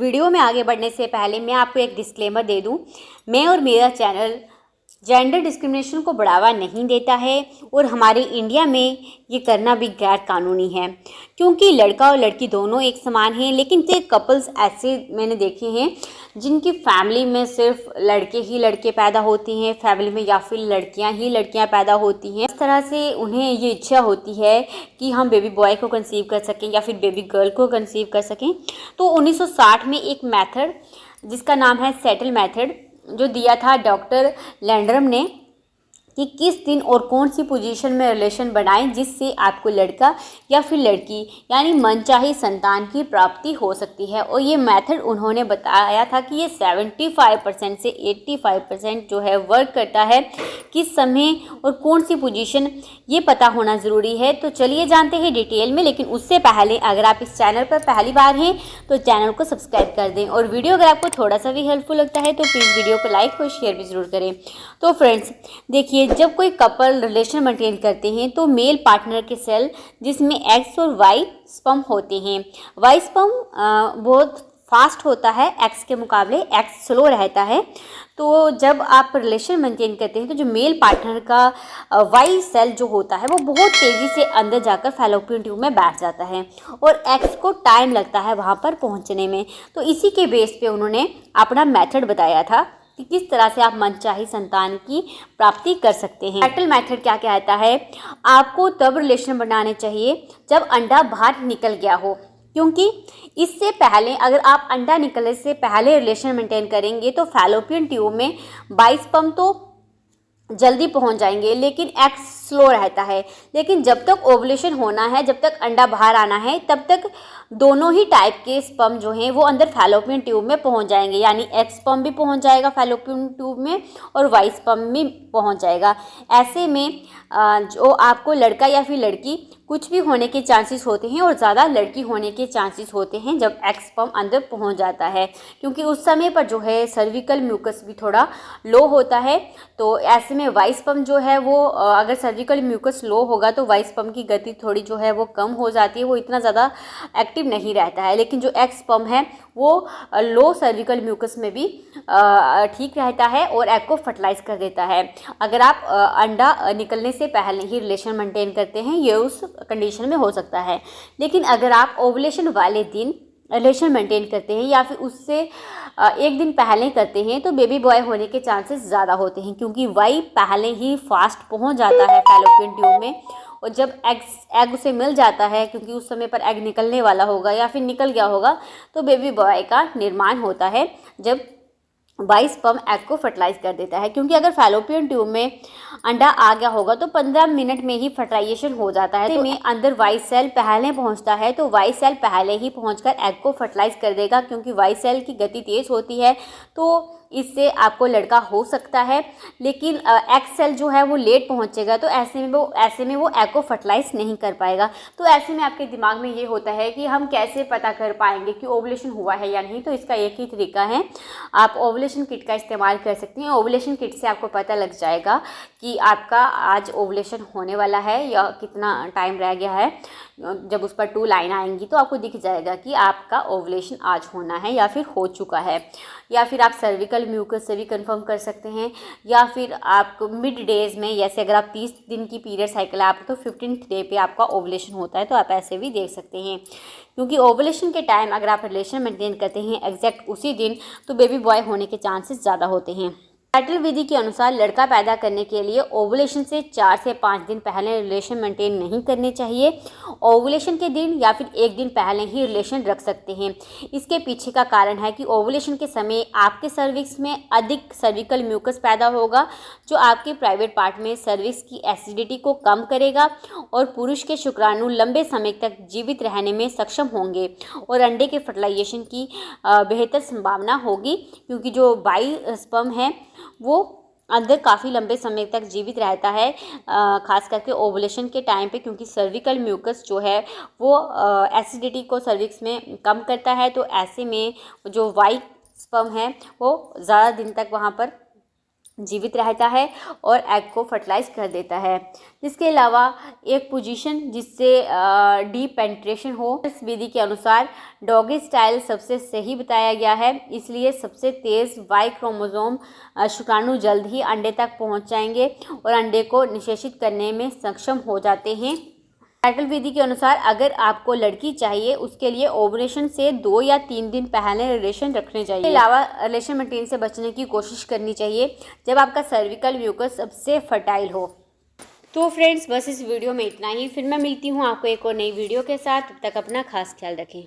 Video में आगे बढ़ने से पहले मैं आपको एक डिस्क्लेमर दे दूं, मैं और मेरा चैनल जेंडर डिस्क्रिमिनेशन को बढ़ावा नहीं देता है और हमारे इंडिया में ये करना भी गैर कानूनी है, क्योंकि लड़का और लड़की दोनों एक समान हैं। लेकिन कई कपल्स ऐसे मैंने देखे हैं जिनकी फैमिली में सिर्फ लड़के ही लड़के पैदा होते हैं, फैमिली में या फिर लड़कियां ही लड़कियां पैदा होती हैं। इस तरह से उन्हें ये इच्छा होती है कि हम बेबी बॉय को कंसीव कर सकें या फिर बेबी गर्ल को कंसीव कर सकें। तो 1960 में एक मेथड जिसका नाम है सेटल मेथड जो दिया था डॉक्टर लैंडरम ने कि किस दिन और कौन सी पोजीशन में रिलेशन बनाएं जिससे आपको लड़का या फिर लड़की यानी मनचाही संतान की प्राप्ति हो सकती है। और ये मेथड उन्होंने बताया था कि ये 75% से 85% जो है वर्क करता है। किस समय और कौन सी पोजीशन ये पता होना ज़रूरी है। तो चलिए जानते हैं डिटेल में, लेकिन उससे पहले अगर आप इस चैनल पर पहली बार हैं तो चैनल को सब्सक्राइब कर दें और वीडियो अगर आपको थोड़ा सा भी हेल्पफुल लगता है तो प्लीज़ वीडियो को लाइक और शेयर भी ज़रूर करें। तो फ्रेंड्स देखिए, जब कोई कपल रिलेशन मेंटेन करते हैं तो मेल पार्टनर के सेल जिसमें एक्स और वाई स्पर्म होते हैं, वाई स्पर्म बहुत फास्ट होता है एक्स के मुकाबले, एक्स स्लो रहता है। तो जब आप रिलेशन मेंटेन करते हैं तो जो मेल पार्टनर का वाई सेल जो होता है वो बहुत तेज़ी से अंदर जाकर फैलोपियन ट्यूब में बैठ जाता है और एक्स को टाइम लगता है वहाँ पर पहुँचने में। तो इसी के बेस पे उन्होंने अपना मेथड बताया था कि किस तरह से आप मनचाही संतान की प्राप्ति कर सकते हैं। सेटल मेथड क्या कहता है, आपको तब रिलेशन बनाने चाहिए जब अंडा बाहर निकल गया हो, क्योंकि इससे पहले अगर आप अंडा निकलने से पहले रिलेशन मेंटेन करेंगे तो फैलोपियन ट्यूब में 22 स्पर्म तो जल्दी पहुंच जाएंगे लेकिन एक्स स्लो रहता है। लेकिन जब तक ओवुलेशन होना है, जब तक अंडा बाहर आना है, तब तक दोनों ही टाइप के स्पर्म जो हैं वो अंदर फैलोपियन ट्यूब में पहुंच जाएंगे, यानी एक्स स्पर्म भी पहुंच जाएगा फैलोपियन ट्यूब में और वाई स्पर्म भी पहुंच जाएगा। ऐसे में जो आपको लड़का या फिर लड़की कुछ भी होने के चांसेस होते हैं और ज़्यादा लड़की होने के चांसेस होते हैं जब एक्स स्पर्म अंदर पहुंच जाता है, क्योंकि उस समय पर जो है सर्विकल म्यूकस भी थोड़ा लो होता है। तो ऐसे में वाई स्पर्म जो है वो अगर सर्विकल म्यूकस लो होगा तो वाई स्पर्म की गति थोड़ी जो है वो कम हो जाती है, वो इतना ज़्यादा एक्टिव नहीं रहता है। लेकिन जो एक्स स्पर्म है वो लो सर्विकल म्यूकस में भी ठीक रहता है और एग को फर्टिलाइज कर देता है। अगर आप अंडा निकलने से पहले ही रिलेशन मेंटेन करते हैं ये उस कंडीशन में हो सकता है। लेकिन अगर आप ओवुलेशन वाले दिन रिलेशन मेंटेन करते हैं या फिर उससे एक दिन पहले करते हैं तो बेबी बॉय होने के चांसेस ज़्यादा होते हैं, क्योंकि वाई पहले ही फास्ट पहुंच जाता है फैलोपियन ट्यूब में और जब एग उसे मिल जाता है, क्योंकि उस समय पर एग निकलने वाला होगा या फिर निकल गया होगा, तो बेबी बॉय का निर्माण होता है जब वाई स्पर्म एग को फर्टिलाइज कर देता है। क्योंकि अगर फैलोपियन ट्यूब में अंडा आ गया होगा तो 15 मिनट में ही फर्टिलाइजेशन हो जाता है। तो अंदर वाई सेल पहले पहुंचता है तो वाई सेल पहले ही पहुंचकर एग को फर्टिलाइज कर देगा, क्योंकि वाई सेल की गति तेज़ होती है तो इससे आपको लड़का हो सकता है। लेकिन एक्स सेल जो है वो लेट पहुंचेगा तो ऐसे में वो एग को फर्टिलाइज नहीं कर पाएगा। तो ऐसे में आपके दिमाग में ये होता है कि हम कैसे पता कर पाएंगे कि ओवुलेशन हुआ है या नहीं। तो इसका एक ही तरीका है, आप ओवुलेशन किट का इस्तेमाल कर सकते हैं। ओवुलेशन किट से आपको पता लग जाएगा कि आपका आज ओवुलेशन होने वाला है या कितना टाइम रह गया है। जब उस पर 2 लाइन आएंगी तो आपको दिख जाएगा कि आपका ओवुलेशन आज होना है या फिर हो चुका है। या फिर आप सर्विकल म्यूकस से भी कंफर्म कर सकते हैं, या फिर आपको मिड डेज में, जैसे अगर आप 30 दिन की पीरियड साइकिल है आप तो 15th डे पे आपका ओवुलेशन होता है, तो आप ऐसे भी देख सकते हैं। क्योंकि ओवुलेशन के टाइम अगर आप रिलेशन मेंटेन करते हैं एग्जैक्ट उसी दिन तो बेबी बॉय होने के चांसेस ज़्यादा होते हैं। सेटल विधि के अनुसार लड़का पैदा करने के लिए ओवुलेशन से 4 से 5 दिन पहले रिलेशन मेंटेन नहीं करने चाहिए। ओवुलेशन के दिन या फिर एक दिन पहले ही रिलेशन रख सकते हैं। इसके पीछे का कारण है कि ओवुलेशन के समय आपके सर्विक्स में अधिक सर्विकल म्यूकस पैदा होगा जो आपके प्राइवेट पार्ट में सर्विक्स की एसिडिटी को कम करेगा और पुरुष के शुक्राणु लंबे समय तक जीवित रहने में सक्षम होंगे और अंडे के फर्टिलाइजेशन की बेहतर संभावना होगी, क्योंकि जो वाई स्पर्म है वो अंदर काफ़ी लंबे समय तक जीवित रहता है, खास करके ओवुलेशन के टाइम पे, क्योंकि सर्विकल म्यूकस जो है वो एसिडिटी को सर्विक्स में कम करता है। तो ऐसे में जो वाई स्पर्म है वो ज़्यादा दिन तक वहाँ पर जीवित रहता है और एग को फर्टिलाइज कर देता है। इसके अलावा एक पोजीशन जिससे डीप पेनिट्रेशन हो, इस विधि के अनुसार डॉगी स्टाइल सबसे सही बताया गया है। इसलिए सबसे तेज़ वाई क्रोमोसोम शुक्राणु जल्द ही अंडे तक पहुंच जाएंगे और अंडे को निषेचित करने में सक्षम हो जाते हैं। कैटल विधि के अनुसार अगर आपको लड़की चाहिए, उसके लिए ओवुलेशन से 2 या 3 दिन पहले रिलेशन रखने चाहिए। इसके अलावा रिलेशन मेंटेन से बचने की कोशिश करनी चाहिए जब आपका सर्विकल म्यूकस सबसे फर्टाइल हो। तो फ्रेंड्स, बस इस वीडियो में इतना ही। फिर मैं मिलती हूँ आपको एक और नई वीडियो के साथ। तब तक अपना खास ख्याल रखें।